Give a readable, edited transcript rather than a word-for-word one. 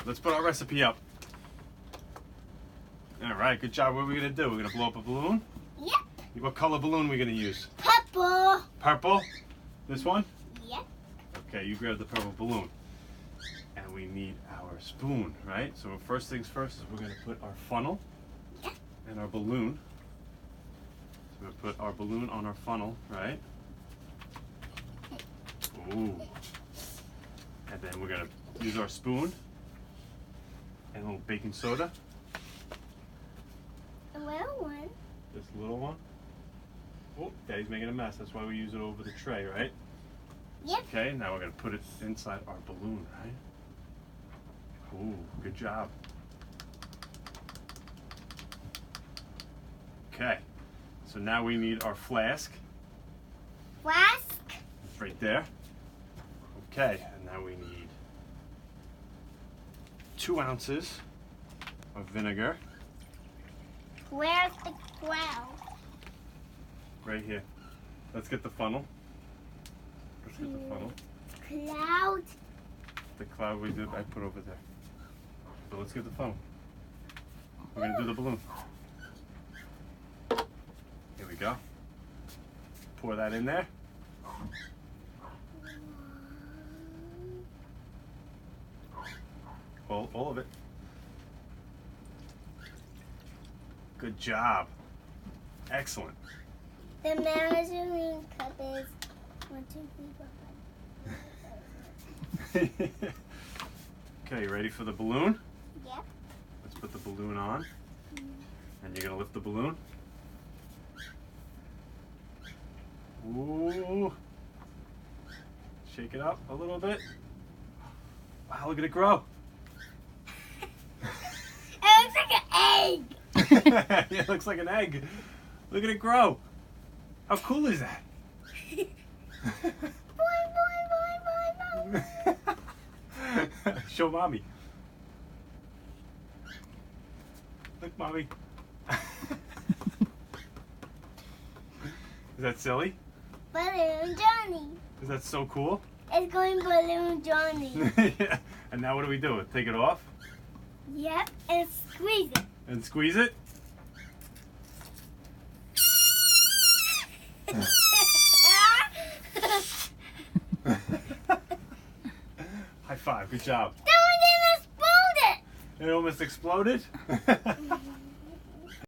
let's put our recipe up. All right, good job. What are we gonna do? We're gonna blow up a balloon? Yep. What color balloon are we gonna use? Purple. Purple? This one? Yep. Okay, you grab the purple balloon. And we need our spoon, right? So first things first is we're gonna put our funnel and our balloon. So we're gonna put our balloon on our funnel, right? Ooh. And then we're gonna use our spoon and a little baking soda. A little one. This little one. Oh, Daddy's making a mess. That's why we use it over the tray, right? Yep. Okay, now we're gonna put it inside our balloon, right? Ooh, good job. Okay, so now we need our flask. Flask. It's right there. Okay, and now we need 2 ounces of vinegar. Where's the cloud? Right here. Let's get the funnel. Let's get the funnel. Cloud. The cloud we did, I put over there. So let's get the funnel. We're gonna do the balloon. Here we go. Pour that in there. All of it. Good job. Excellent. The measuring cup is 1, 2, 3, 4, 5. Okay, you ready for the balloon? Yep. Let's put the balloon on. And you're gonna lift the balloon. Ooh. Shake it up a little bit. Wow, look at it grow. It looks like an egg. Yeah, it looks like an egg. Look at it grow. How cool is that? Boing, boing, boing, boing, boing. Show mommy. Look, mommy. Is that silly? Balloon Johnny. Is that so cool? It's going Balloon Johnny. Yeah. And now what do we do? Take it off Yep, and squeeze it. and squeeze it? High five. Good job. Someone didn't explode it. It almost exploded.